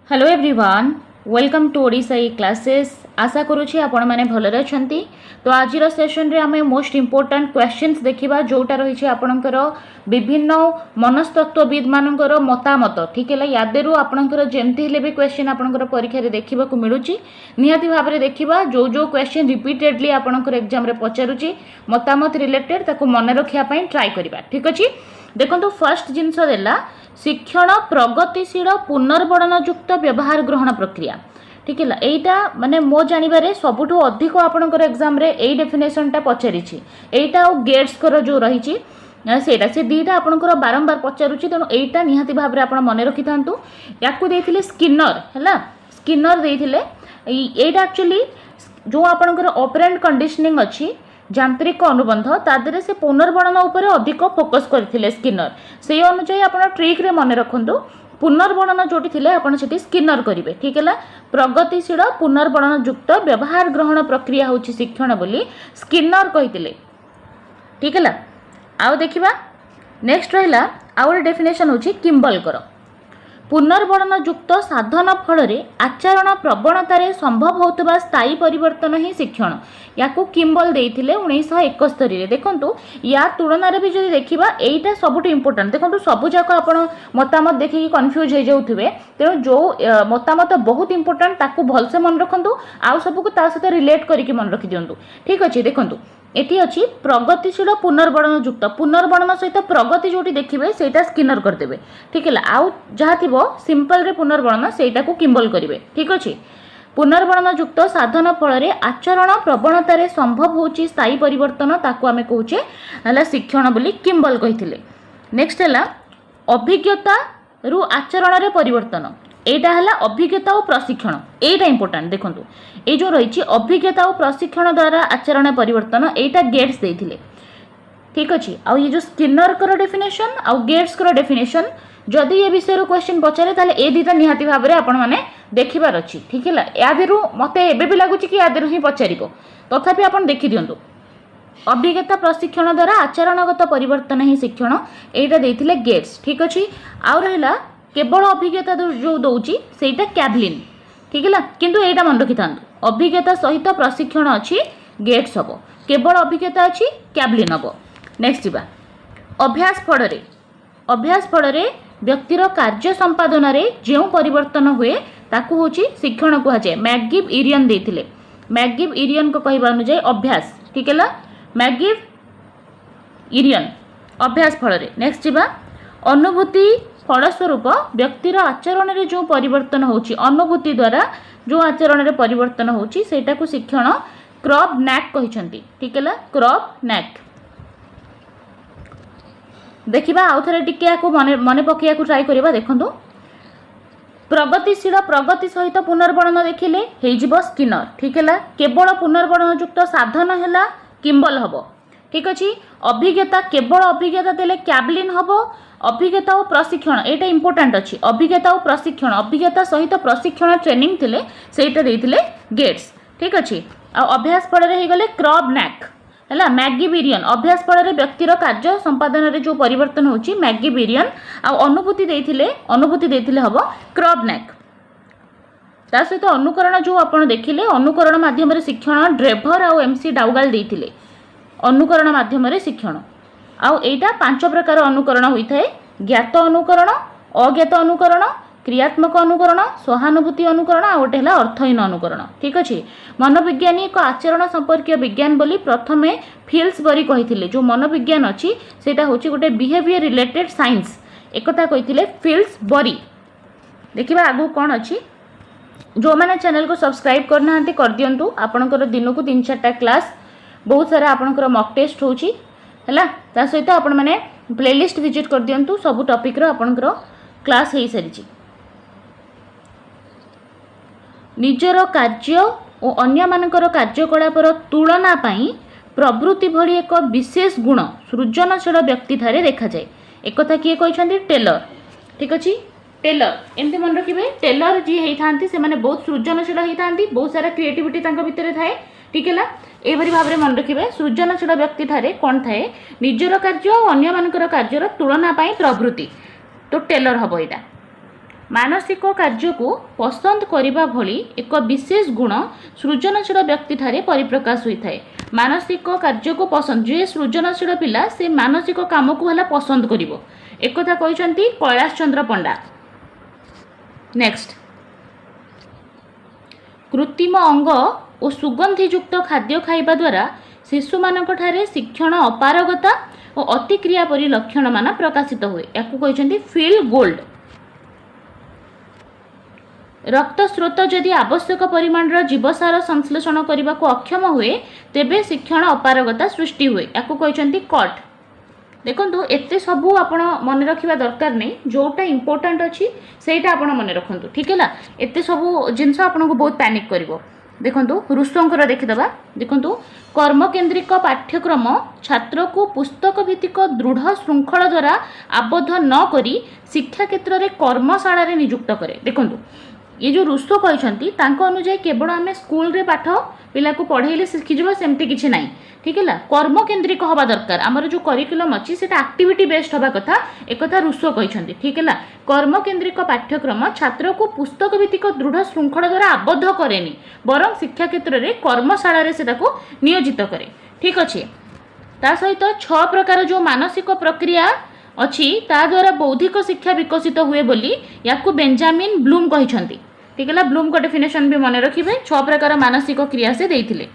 Hello everyone, welcome to Odisha classes. आशा करुँची आपण मैंने भलरे अछंती। तो आज सेशन रे आमे मोस्ट इम्पोर्टेंट क्वेश्चंस देखिबा जोटा रही आपणकर विभिन्न मनस्तत्वविद मानकर मतामत। ठीक है, यादेरु आपणकर जेमती हेले भी क्वेश्चन आपणकर परीक्षा रे देखिबा को मिलुची। निहाती भाव रे देखिबा जो जो क्वेश्चन रिपीटेडली आपणकर एग्जाम रे पचारुची मतामत रिलेटेड ताको मन रखिया पई ट्राई करिबा। ठीक अछि, देखो फर्स्ट जिनस देला शिक्षण प्रगतिशील पुनर्वणनयुक्त व्यवहार ग्रहण प्रक्रिया। ठीक है, एटा माने मो जानिबारे सबुठु अधिक आपनकर एग्जाम रे एई डेफिनेशन टा पचारिछि। एटा आ गेट्स कर जो रहिछि सेटा से दीटा आपनकर बारंबार पचारुछि, तेणु एटा निहाती भाव रे आपण मने रखि थांतु। याकु देथिले स्किनर, हैला स्किनर देथिले। एटा एक्चुअली जो आपनकर ऑपरेंट कंडीशनिंग अछि यांत्रिक अनुबंध तादरे से पुनर्वणन उपरे अधिक फोकस करथिले स्किनर। से अनुसार आपण ट्रिक रे मने रखंतु, पुनर्वणन जोटी थिले आपण सेठी स्किनर करिवे। ठीक है, प्रगतिशील पुनर्वणन युक्त व्यवहार ग्रहण प्रक्रिया होछि शिक्षण बोली स्किनर कहिथिले। ठीक है, आउ देखिबा नेक्स्ट रहला आउर डेफिनेशन होछि किम्बलकर। पुनर्वणनयुक्त साधन फल आचरण प्रवणतार संभव होता स्थायी परिवर्तन ही शिक्षण। या किम्बल देइथिले 1971 देखंतु। या तुलन भी जदि देखिबा एटा सबुठ इम्पोर्टेंट। देखंतु सबु जाक आपण मतामत देखि कन्फ्यूज हो जाउथिबे, तेणु जो मतामत बहुत इम्पोर्टेंट ताकू भलसे मन रखंतु, आउ सबको ता सहित रिलेट करिकि मन रखि दियंतु। ठीक अछि, देखंतु एटी अछि प्रगतिशील पुनर्वणनयुक्त। पुनर्वणन सहित प्रगति जोटी देखिबे सेटा स्किनर करदेबे। ठीक है, आउ जहा थिबो सिंपल रे पुनर्वणन सेटा को किम्बल करिवे। ठीक अछि, पुनर्वणनयुक्त साधन फल आचरण प्रवणतार संभव होछि स्थायी परिवर्तन ताकू आमे कहूचे हला शिक्षण बोली किम्बल कहिथिले। नेक्स्ट हला अभिज्ञता रु आचरण रे परिवर्तन। एटा हला अभिज्ञता और प्रशिक्षण। एटा इंपोर्टेंट देखंतु, ए जो रही अभिज्ञता और प्रशिक्षण द्वारा आचरण परिवर्तन एटा गेट्स देथिले। ठीक अछि, आ ये जो स्किनर कर डेफिनेशन आ गेट्स कर डेफिनेशन जदि ये विषय क्वेश्चन पचारे ताले ए दीटा निहाती भाव रे आपण माने देखिबार अछि। ठीक है, यादेरु मते एबे भी लागुची कि यादेरु ही पचारिबो, तथापि आपण देखि दियंतु। अभिज्ञता प्रशिक्षण द्वारा आचरणगत परिवर्तन ही शिक्षण एटा देथिले गेट्स। ठीक अछि, आ रहला केवल अभिज्ञता जो दउची सेटा कैबलिन। ठीक है, किंतु एटा मन रखि थांतु अभिज्ञता सहित प्रशिक्षण अछि गेट्स हबो, केवल अभिज्ञता अछि कैबलिन हबो। नेक्स्ट जीवा अभ्यास फल व्यक्तिर कार्य संपादन रे जो परिवर्तन हुए ताकू होची शिक्षण कहा जाए। मैकगिव इरियन देथिले। मैकगिव इरियन को कहबा अनुसार अभ्यास। ठीक है, मैकगिव इरियन अभ्यास फल। नेक्स्ट जीवा अनुभूति फलस्वरूप व्यक्तिर आचरण रे जो परिवर्तन होची, अनुभूति द्वारा जो आचरण रे परिवर्तन होची सेटा को शिक्षण क्रॉबनैक कहिसंती। ठीक है, क्रॉबनैक देखिबा आउ थरे टिके को मने पकिया को ट्राई करिबा। देखंतु प्रगतिशील प्रगति सहित पुनर्वणन देखिले हेजिबो स्किनर। ठीक है, केवल पुनर्वणन युक्त साधन हैला किम्बल हबो। ठीक अछि, अभिज्ञता केवल अभिज्ञता देले कैबलिन हबो। अभिज्ञता और प्रशिक्षण एटा इंपोर्टेंट अछि। अभिज्ञता और प्रशिक्षण अभिज्ञता सहित प्रशिक्षण ट्रेनिंग थिले सेटा देथिले गेट्स। ठीक अछि, आ अभ्यास फल रे हे गले क्रॉबनैक हैला मैकगिव इरियन। अभ्यास फल व्यक्तिर कार्य संपादन रे जो परिवर्तन होची मैकगिव इरियन। आ अनुभूति देथिले हबो क्रॉबनैक। ता सहित अनुकरण जो आपण देखिले अनुकरण माध्यम रे शिक्षण ड्रेभर आ एमसी डाउगाल देथिले। अनुकरण माध्यम रे शिक्षण आउ एटा 5 प्रकार अनुकरण होइथाय। ज्ञात अनुकरण, अज्ञात अनुकरण, क्रियात्मक अनुकरण, सहानुभूति अनुकरण आ गोटे हला अर्थहीन अनुकरण। ठीक अछि, मनोविज्ञानी एक आचरण संपर्कीय विज्ञान बोली प्रथमे फिल्सबरी कहिथिले। जो मनोविज्ञान अछि सेटा होछि गोटे बिहेवियर रिलेटेड साइंस, एकता कहिथिले फिल्सबरी। देखिबा आगु कोन अछि। जो माने चैनल को सब्सक्राइब करना कर दियंतु। आपनकर दिन को 3-4टा क्लास बहुत सारा आपनकर मॉक टेस्ट होछि हैला। ता सहित आपण माने प्लेलिस्ट विजिट कर दियंतु। सब टॉपिक रो आपनकर क्लास हेई सारिछि। निजर कार्य और अन्य मानकर कार्यकलापर तुलना पाई प्रवृत्ति भली एक विशेष गुण सृजनशील व्यक्ति ठारे देखा जाए। एक कथा किए कहते टेलर। ठीक अच्छे, टेलर एमती मन रखिए। टेलर जी होती से बहुत सृजनशील होती, बहुत सारा क्रिएटिविटी भितर थाए। ठीक है, एभली भाव में मन रखिए। सृजनशील व्यक्ति ठारे कौन थाए, निजर कार्य और अन्य मानकर कार्यर तुलना पाई प्रवृत्ति, तो टेलर हम यहाँ। ମାନସିକ କାର୍ଯ୍ୟକୁ ପସନ୍ଦ କରିବା ଭଳି ଏକ ବିଶେଷ ଗୁଣ ସୃଜନଶୀଳ ବ୍ୟକ୍ତି ଠାରେ ପରିପ୍ରକାଶ ହୋଇଥାଏ। ମାନସିକ କାର୍ଯ୍ୟକୁ ପସନ୍ଦ, ଯିଏ ସୃଜନଶୀଳ ପିଲା ସେ ମାନସିକ କାମକୁ ହେଲା ପସନ୍ଦ କରିବ, ଏକଥା କହିଛନ୍ତି କୈଳାସ ଚନ୍ଦ୍ର ପଣ୍ଡା। ନେକ୍ସଟ, କୃତ୍ରିମ ଅଙ୍ଗ ଓ ସୁଗନ୍ଧିଯୁକ୍ତ ଖାଦ୍ୟ ଖାଇବା ଦ୍ୱାରା ଶିଶୁମାନଙ୍କଠାରେ ଶିକ୍ଷଣ ଅପାରଗତା ଓ ଅତିକ୍ରିୟା ପରି ଲକ୍ଷଣମାନ ପ୍ରକାଶିତ ହୁଏ, ୟାକୁ କହିଛନ୍ତି ଫିଲ୍ ଗୋଲ୍ଡ। ରକ୍ତ ସ୍ରୋତ ଯଦି ଆବଶ୍ୟକ ପରିମାଣର ଜୀବସାର ସଂଶ୍ଳେଷଣ କରିବାକୁ ଅକ୍ଷମ ହୁଏ ତେବେ ଶିକ୍ଷଣ ଅପାରଗତା ସୃଷ୍ଟି ହୁଏ, ୟାକୁ କହିଛନ୍ତି କଟ୍। ଦେଖନ୍ତୁ ଏତେ ସବୁ ଆପଣ ମନେ ରଖିବା ଦରକାର ନାହିଁ, ଯେଉଁଟା ଇମ୍ପୋର୍ଟାଣ୍ଟ ଅଛି ସେଇଟା ଆପଣ ମନେ ରଖନ୍ତୁ, ଠିକ୍ ହେଲା। ଏତେ ସବୁ ଜିନିଷ ଆପଣଙ୍କୁ ବହୁତ ପ୍ୟାନିକ୍ କରିବ। ଦେଖନ୍ତୁ ରୁଷୋଙ୍କର ଦେଖିଦେବା। ଦେଖନ୍ତୁ କର୍ମକେନ୍ଦ୍ରିକ ପାଠ୍ୟକ୍ରମ ଛାତ୍ରକୁ ପୁସ୍ତକ ଭିତ୍ତିକ ଦୃଢ଼ ଶୃଙ୍ଖଳ ଦ୍ୱାରା ଆବଦ୍ଧ ନ କରି ଶିକ୍ଷା କ୍ଷେତ୍ରରେ କର୍ମଶାଳାରେ ନିଯୁକ୍ତ କରେ। ଦେଖନ୍ତୁ ये जो रुसो कहते अनुजाई केवल आम स्कूल रे पाठ पिला को पढ़ेले शिखिज सेमती किसी ना, ठीक है। कर्म केन्द्रिक हवा दरकार, आमर जो करिकुलम अच्छी से एक्टिविटी बेस्ड हवा कथा, एक रुसो कहते, ठीक है। कर्म केन्द्रिक पाठ्यक्रम छात्र को पुस्तक भित्तिक दृढ़ श्रृंखला द्वारा आबद्ध कैनि बरं शिक्षा क्षेत्र में कर्मशाला से नियोजित करे, ठीक अच्छे। ता सहित 6 प्रकार जो मानसिक प्रक्रिया अच्छी ता द्वारा बौद्धिक शिक्षा विकसित हुए बोली याकू बेंजामिन ब्लूम कहते, ठीक है। ब्लूम को डेफिनेशन भी मन रखिए, 6 प्रकार मानसिक क्रिया से देइथिले।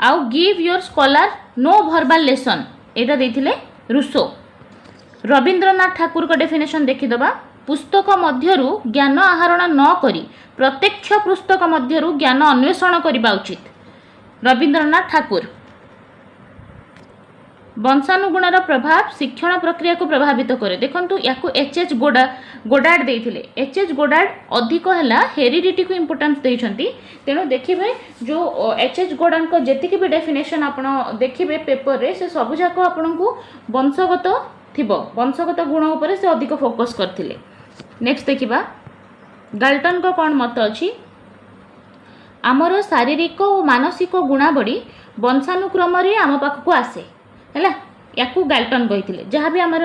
आउ give your scholar no verbal lesson एटा देइथिले रुसो। रविंद्रनाथ ठाकुर को डेफिनेशन देखिदबा, पुस्तक मध्यरु ज्ञान आहरण न करी प्रत्यक्ष पुस्तक मध्यरु ज्ञान अन्वेषण करबा उचित, रविंद्रनाथ ठाकुर। वंशानुगुणर प्रभाव शिक्षण प्रक्रिया को प्रभावित करे, देखंतु याकू एच गोडार्ड देइथिले। एच गोडार्ड अधिक हैला हेरिडिटी को इंपोर्टेंस देइछंती, तेणु देखिबे जो एच गोडार्ड को जेतिक भी डेफिनेशन आपण देखिबे पेपर रे से सब जाक आपनकू वंशगत थिबो, वंशगत गुण उपरे से अधिक फोकस करथिले। नेक्स्ट देखिबा गाल्टन को कोन मत अछि, आमर शारीरिक और मानसिक गुणावली वंशानुक्रम रे आम पाखकू आसे है, याकू गाल्टन कही। जहाँ भी आमर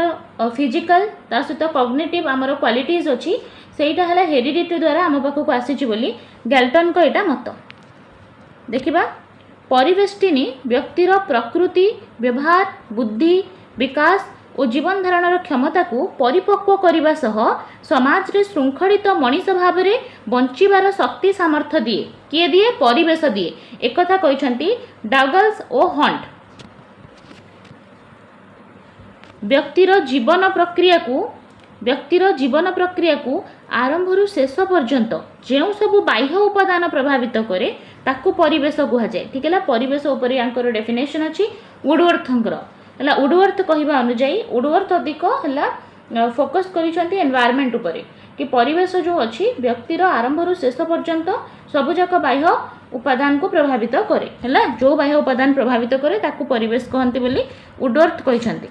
फिजिकल ता सहित कॉग्निटिव आमर क्वालिटीज अच्छी सेटा है हेरिडिटी द्वारा आम पाखक आसी बोली गाल्टन को यहाँ मत। देखिबा परिवेष्टिनी व्यक्तिर प्रकृति व्यवहार बुद्धि विकास और जीवन धारण क्षमता को परिपक्व करने सह समाज रे श्रृंखलित मनीष भाव में बंचार शक्ति सामर्थ्य दिए, किए दिए परिवेश दिए, एक कथा कहते डागल्स और हंट। व्यक्तिर जीवन प्रक्रिया को आरंभ शेष पर्यंत जो सब बाह्य उपादान प्रभावित करे ताकू परिवेश कहुए, ठीक है। परिवेश उपर यांकर डेफिनेशन अच्छी वुडवर्थ है। वुडवर्थ कहवा अनुजाई वुडवर्थ अधिक है फोकस करिसेंती एनवायरनमेंट उपरे कि परिवेश जो अच्छी व्यक्तिर आरंभ शेष पर्यंत सबुजाक बाह्य उपादान को प्रभावित करे है, जो बाह्य उपादान प्रभावित करे ताकू परिवेश कहते बोली वुडवर्थ कहते।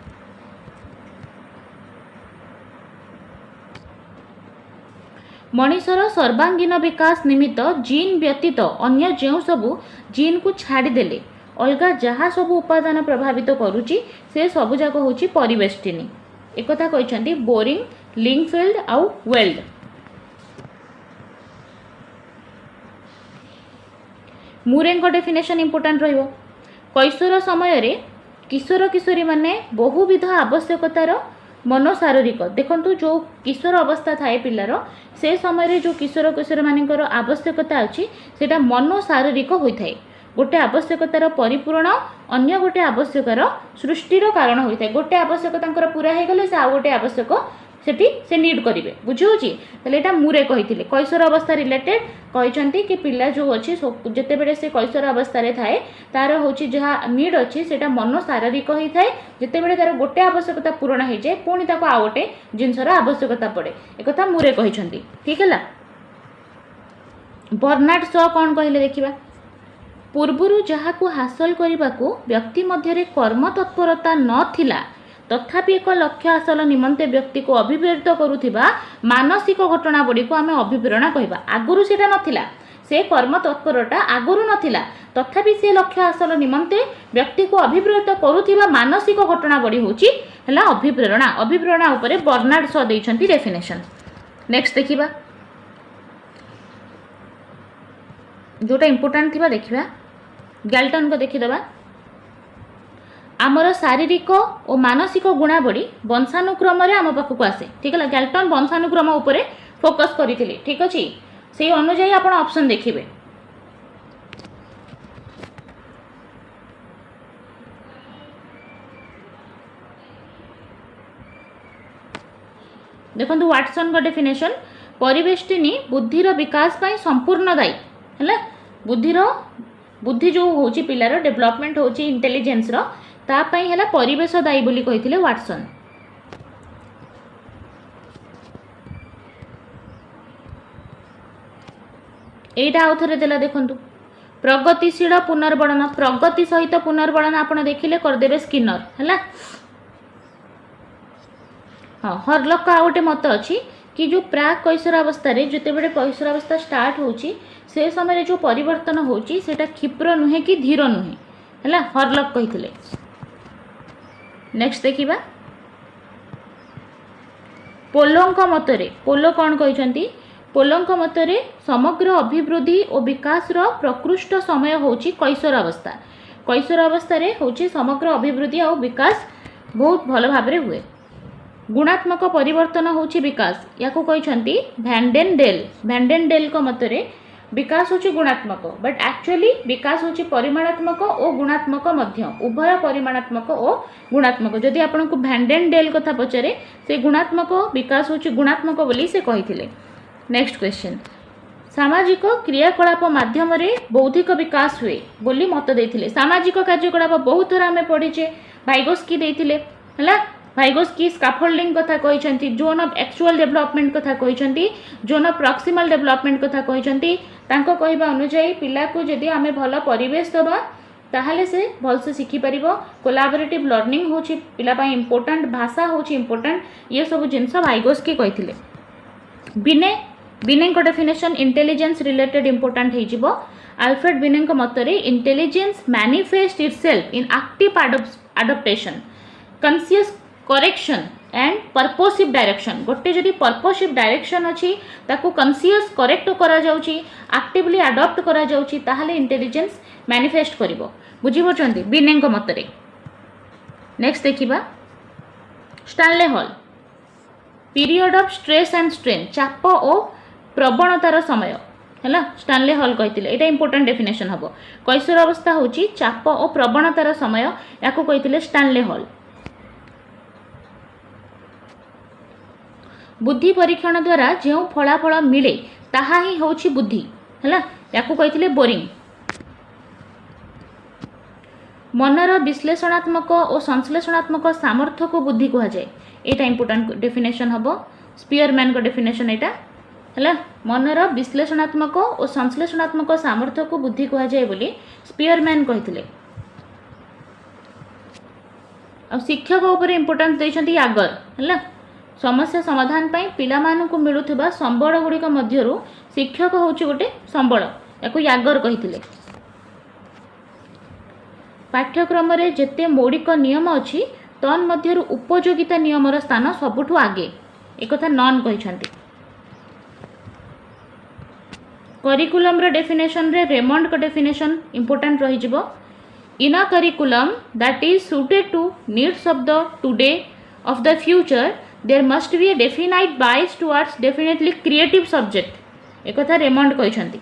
मनीषर सर्वांगीन विकास निमित्त जीन व्यतीत अन्य जो सबू जीन को छाड़देले अलगा जहाँ सब उपादान प्रभावित करुच्ची से सबुजाक हूँ परिवेष्टिनी, एक कहते बोरिंग लिंकफील्ड आउ वेल्ड। मुरेंग डेफिनेशन इंपोर्टेंट रहिबो। कैशोर समय रे किशोर किशोरी माने बहुविध आवश्यकतार मन शारीरिक, देखंतु जो किशोर अवस्था थाए पिलार से समय रे जो किशोर किशोर मानकर आवश्यकता अच्छी सेटा मन शारीरिक होता है। गोटे आवश्यकतार परिपूर्ण अन्य गोटे आवश्यकार सृष्टिर कारण होता है। गोटे आवश्यकता पूरा हो गले से आ गोटे आवश्यक सेठी से नीड करेंगे, बुझे यहाँ मुरे कही कैशोर अवस्था रिलेटेड कहते कि पिला जो अच्छी जिते बड़े से कैशोर अवस्था थाए तार हूँ जहाँ नीड अच्छी से मन शारीरिक होता है, जिते बड़े तार गोटे आवश्यकता पूरण हो जाए पुणी ताको आ गोटे जिनसर आवश्यकता पड़े, एक कथा मुरे कहते, ठीक है। बर्नार्ड शॉ कौन कहले देखिबा, पूर्वरु जहाकू हासिल करने को व्यक्ति मध्य कर्म तत्परता नथिला तथापि एक लक्ष्य हासिल निमंते व्यक्ति को अभिप्रेरित करुथिबा मानसिक घटनावली को आम अभिप्रेरणा कहबा। आगुरु सेटा नथिला, से कर्म तत्परता आगुरी नथिला तथापि से लक्ष्य हासिल निमंते व्यक्ति को अभिप्रेरित करुथिबा मानसिक घटनावली होची हला अभिप्रेरणा। अभिप्रेरणा उपरे बर्नार्ड शॉ दैछंती डेफिनेशन। नेक्स्ट देखिबा जोटा इंपोर्टेंट थिबा देखिबा गैल्टन को देखिदबा। आमर शारीरिक और मानसिक गुणावली वंशानुक्रम आम पाखक आसे। ठीक है, गैल्टन वंशानुक्रम उपरे फोकस करथिले। ठीक अछि, से अनुसार आपण ऑप्शन देखिबे। देखो वाटसन का डेफिनेशन परिवेष्टिनी बुद्धिर विकास पाई संपूर्ण दायी है। बुद्धि जो होची पिलार डेवलपमेंट होची इंटेलिजेंस रो ता पाई है परिवेश दायी बोली कहिथिले वाटसन। एटा आउ थरे देला देखंतु प्रगतिशील पुनर्बणन प्रगति सहित पुनर्बणन आपण देखिले करदेबे स्किनर है। हाँ, हरलक का गोटे मत अच्छी कि जो प्राक कैशोरावस्था जिते बड़े कैशोरावस्था स्टार्ट होची से समय जो परिवर्तन होची सेटा क्षिप्र नुहे कि धीर नुहे है, हरलक कही। नेक्स्ट देखिबा पोलोंक मतरे पोलो कौन कहते पोलोंक मतरे समग्र अभिवृद्धि और विकास रो प्रकृष्ट समय होची कैशोरावस्था। कैशोरावस्था रे होची समग्र अभिवृद्धि और विकास बहुत भल भाव में हुए। गुणात्मक परिवर्तन होची विकास या कहते भैंडेनडेल को मतरे विकास होची गुणात्मक बट एक्चुअली विकास होची परिमाणात्मक और गुणात्मक मध्य उभय परिमाणात्मक और गुणात्मक। जदि आपन को भैंडेनडेल कथा पचारे से गुणात्मक विकास होची गुणात्मक बोली से कहिथिले। नेक्स्ट क्वेश्चन सामाजिक क्रियाकलाप माध्यम रे बौद्धिक विकास हुए बोली मत देथिले। सामाजिक कार्यकलाप बहुत थर आमे पढिचे भाइगोस्की देथिले हला। भाइगोस्की स्काफोल्डिंग कथा कहिसंती, जोन ऑफ एक्चुअल डेवलपमेंट कथा कहिसंती, जोन ऑफ प्रॉक्सिमल डेवलपमेंट कथा कहिसंती। तांको कहबा अनुसार पिला को जदि आमे भल परिवेश दबा ताहले से भल से शिखि परिबो। कोलैबोरेटिव लर्निंग होची पिला पई इंपोर्टेंट, भाषा होची इंपोर्टेंट, ये सब जिंस भाइगोस्की कहिथिले। बिने को डेफिनेशन इंटेलिजेंस रिलेटेड इंपोर्टेंट हे जिवो। अल्फ्रेड बिने को मतरे intelligence manifest itself in active adaptation conscious correction and purposive direction. गोटे जदि पर्पोसिव डायरेक्शन अच्छी ताकू कॉन्शियस करेक्ट करा जाउची एक्टिवली अडॉप्ट करा जाउची ताहले इंटेलिजेंस मैनिफेस्ट करिवो। बुझी पछंती बिने को मतरे। नेक्स्ट देखिबा स्टानले hall period of stress and strain चाप और प्रवणतार समय है। स्टानले हॉल कहते एटा इंपोर्टेंट डेफिनेशन हम। कैशोर अवस्था होची चाप और प्रवणतार समय या कहते स्टानले हॉल। बुद्धि परीक्षण द्वारा जो फलाफल मिले ताहा ही होची बुद्धि है या कहते बोरिंग। मनर विश्लेषणात्मक और संश्लेषणात्मक सामर्थ्य को बुद्धि कह जाए। यहाँ इंपोर्टेंट डेफिनेशन हम स्पीयरमैन को डेफिनेशन यहाँ है। मनर विश्लेषणात्मक और संश्लेषणात्मक सामर्थ्य को बुद्धि कह जाए बोली स्पीयरमैन कहते। और शिक्षक उपर इंपोर्टेंस देछंती आगर है। समस्या समाधान पाई पिला मानकु मिलुथिबा संबळ गुड़िक मध्यरु शिक्षक होची गोटे संबळ याकु यागर कहिथिले। पाठ्यक्रम रे जेते मौलिक नियम अछि तन मध्यरु उपयोगिता नियमर स्थान सबुठु आगे एक कथा नॉन कहिसंती। करिकुलम रे डेफिनेशन रे रेमंड का डेफिनेशन इंपोर्टेंट रही जिवो। In a curriculum that is suited to needs of the today of the future there must be a definite bias towards definitely creative subject एक कथा रेमंड कहिसंती।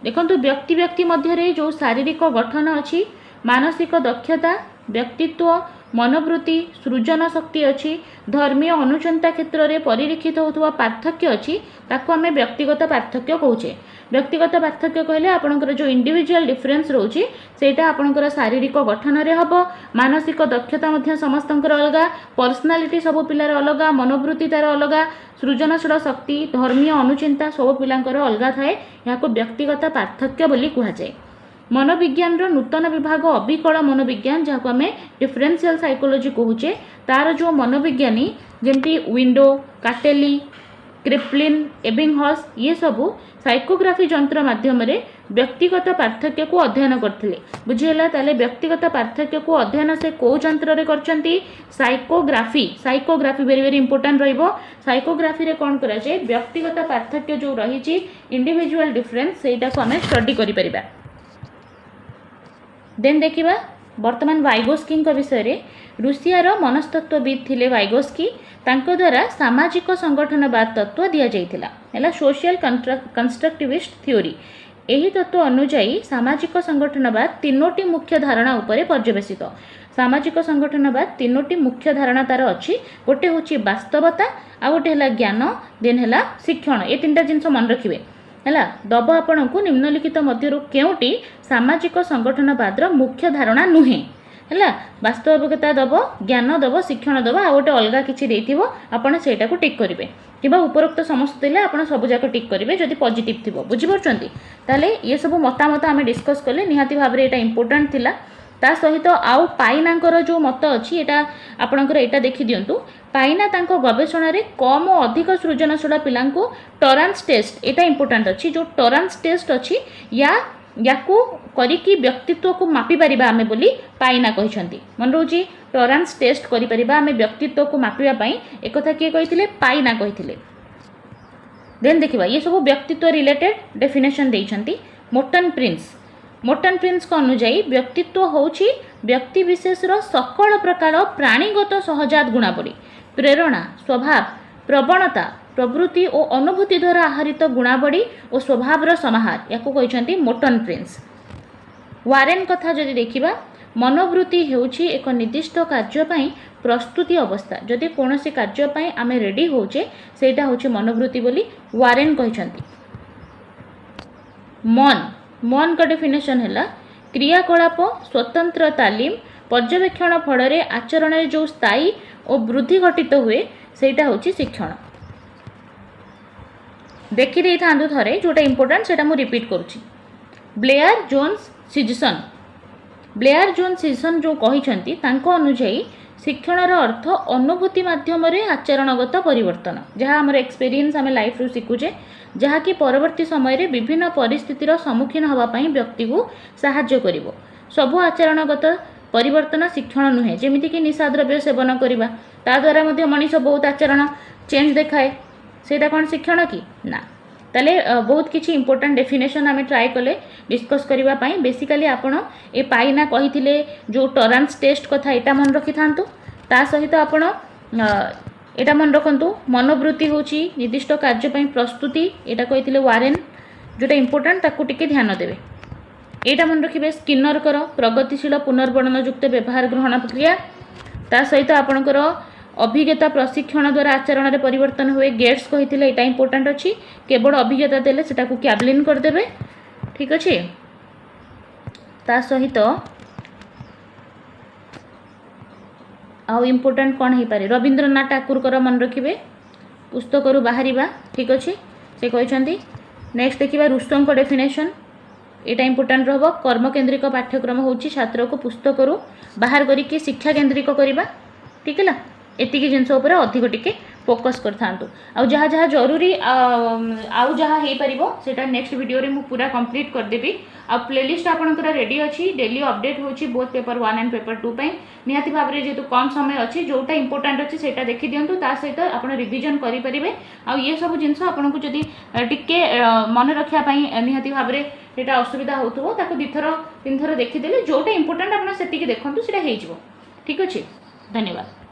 देखंतु व्यक्ति व्यक्ति मध्य रे जो शारीरिक गठन अछि मानसिक दक्षता व्यक्तित्व मनोवृत्ति सृजन शक्ति अच्छी धर्मीय अनुचिंता क्षेत्र में परिलक्षित होता पार्थक्य अच्छी ताको आमे व्यक्तिगत पार्थक्य कहूचे। व्यक्तिगत पार्थक्य कहले आपणकर जो इंडिविजुअल डिफरेंस रोचे सेटा आपणकर शारीरिक गठन रे हबो। मानसिक दक्षता मध्य समस्तंकर अलगा, पर्सनालिटी सब पिलार अलगा, मनोवृत्ति तार अलगा, सृजनशील शक्ति धर्मीय अनुचिंता सब पिलांकर अलगा थाए। याको व्यक्तिगत पार्थक्य बोली कहा जाए। मनोविज्ञान रो नूतन विभाग अबिकल मनोविज्ञान जहाँ आम डिफरेंशियल साइकोलॉजी कहूचे तार जो मनोविज्ञानी जमती विंडो काटेली क्रिप्लिन एबिंगहॉस ये सबू साइकोग्राफी जंत्र माध्यम व्यक्तिगत पार्थक्य को अध्ययन करथिले बुझिला ताले व्यक्तिगत पार्थक्य को अध्ययन से को जंत्र रे करचंती साइकोग्राफी वेरी वेरी इंपोर्टेंट रहिबो साइकोग्राफी रे कोन करा जे व्यक्तिगत पार्थक्य जो रही छि इंडिविजुअल डिफरेंस सेटा को हमें स्टडी करि परिबा देन देखिबा वर्तमान वाइगोस्की विषय रे रूसियार मनस्तत्वविद थिले वाइगोस्की तांको द्वारा सामाजिक संगठनवाद तत्व दिया जाइथिला हैला सोशल कंस्ट्रक्टिविस्ट थ्योरी एही तत्व अनुଯାयी सामाजिक संगठनवाद तीनोटी मुख्य धारणा उपरे पर्यवेसित सामाजिक संगठनवाद तीनोटी मुख्य धारणा तार अछि गोटे होछि वास्तवता आ गोटे हैला ज्ञान देन हैला शिक्षण ए तीनटा जिंस मन रखिबे हैला दब आपनकु निम्नलिखित मध्यरु केउटी सामाजिक संगठनवादर मुख्य धारणा नुहे हैला वास्तविकता दब ज्ञान दब शिक्षण दब आ गोटे अलगा किछि देथिबो आपण सेटा को टिक करिवे किबा उपरोक्त समस्त देले आपण सब जाक टिक करिवे जदि पॉजिटिव थिबो बुझि परचंती ताले ये सब मतामत आमे डिस्कस करले निहाती भाबरे एटा इंपोर्टेंट थिला ता सहित आउ पाइनांकर जो मत अछि एटा आपणकर एटा देखि दियंतु पाइना तांको गवेषणा रे कम और अधिक सृजनशील पिलांको टॉलरेंस टेस्ट एटा इंपोर्टेंट अछि जो टॉलरेंस टेस्ट अछि याकू करिकी व्यक्तित्व को मापी परिबा आमे बोली पाइना कहिसंती मन रोजी टॉलरेंस टेस्ट करि परिबा आमे व्यक्तित्व को मापिबा पई एकथा के कहिथिले पाइना कहिथिले देन देखिबा ये सब व्यक्तित्व रिलेटेड डेफिनेशन देइछंती मोर्टन प्रिंस को अनुଯାयी व्यक्तित्व होछि व्यक्ति विशेष रो सकल प्रकार प्राणीगत सहजात गुणावली प्रेरणा स्वभाव प्रवणता प्रवृत्ति और अनुभूति द्वारा आहरित गुणावली और स्वभावर समाहार या कहते मोर्टन प्रिंस वारेन कथा जदि देखिबा मनोवृत्ति हेउछि एक निर्दिष्ट कार्य पई प्रस्तुति अवस्था जदि कोनोसी कार्य पई आमे रेडी होचे सेटा होछि मनोवृत्ति बोली वारेन कहछंती मन का डेफिनेशन है क्रियाकलाप स्वतंत्र तालीम पर्यवेक्षण फल आचरण जो स्थायी और वृद्धि घटित हुए सेटा होछि शिक्षण देखि दे थांदु थरे जोटा इंपोर्टेंट सेटा मु रिपीट करूछि ब्लेयर जोन्स सिजसन जो कहिसंती तांको अनुଯାयी शिक्षणर अर्थ अनुभूति माध्यम आचरणगत परिवर्तन जहाँ आम एक्सपीरियंस आम लाइफ रु शिखुचे जहाँकि परवर्ती समय रे विभिन्न परिस्थितिर सम्मुखीन होगापाई व्यक्ति को साहाय्य करिवो सबु आचरणगत परिवर्तन शिक्षण नुहे जेमिति कि निशा द्रव्य सेवन करवा ता द्वारा मध्य मनीष बहुत आचरण चेंज देखाए सेटा कौन शिक्षण कि ना ताले बहुत किछि इंपोर्टेंट डेफिनेशन आमे ट्राई कले डिस्कस करिवा पई बेसिकली आपण ए पाइना कहिथिले जो टॉलरेंस टेस्ट कथा एटा मन रखि थांतु ता सहित आपण एटा मन रखंतु मनोवृत्ति होची निर्दिष्ट कार्य पई प्रस्तुति एटा कहिथिले वारेन जोटा इंपोर्टेंट ताकू टिके ध्यान देबे एटा मन रखिबे स्किनर कर प्रगतिशील पुनर्वर्णन युक्त व्यवहार ग्रहण प्रक्रिया ता सहित आपणकर अभिज्ञता प्रशिक्षण द्वारा आचरण में परिवर्तन हुए गेट्स कही एटा इंपोर्टेंट अच्छी केवल अभिज्ञता देले सेटा को कैबलिन करदेवे ठीक अच्छे ता सहित आउ इंपोर्टेंट कौन हो पारे रवींद्रनाथ ठाकुर कर मन रखिए पुस्तक बाहर ठीक अच्छे से कहते नेक्स्ट देखिए रुसों डेफिनेशन एटा इंपोर्टेंट रहा कर्म केन्द्रिक पाठ्यक्रम हूँ छात्र को पुस्तक बाहर करके शिक्षा केन्द्रिक करवा ठीक है एतिकी जिनस अधिक टिके फोकस कर थांतु आउ जहाँ जहाँ जरूरी आउ जहाँ हो पारिबो सेटा नेक्स्ट वीडियो रे मु पूरा कंप्लीट कर देबी आ प्लेलिस्ट आपनकर रेडी अछि डेली अपडेट होछि बोथ पेपर 1 एंड पेपर 2 पई निहाती भाबरे जेतु कम समय अछि जोटा इंपोर्टेंट अछि सेटा देखि दियंतु ता सहित आपण रिवीजन करि परिबे आ ये सब जिंस आपनको जदी टिके मन रखिया पई निहाती भाबरे सेटा असुविधा होतबो ताको दिथर तीन थर देखि देले जोटा इंपोर्टेंट आपण सेतिकी देखंतु सेटा हेइ जिवो ठीक अछि धन्यवाद।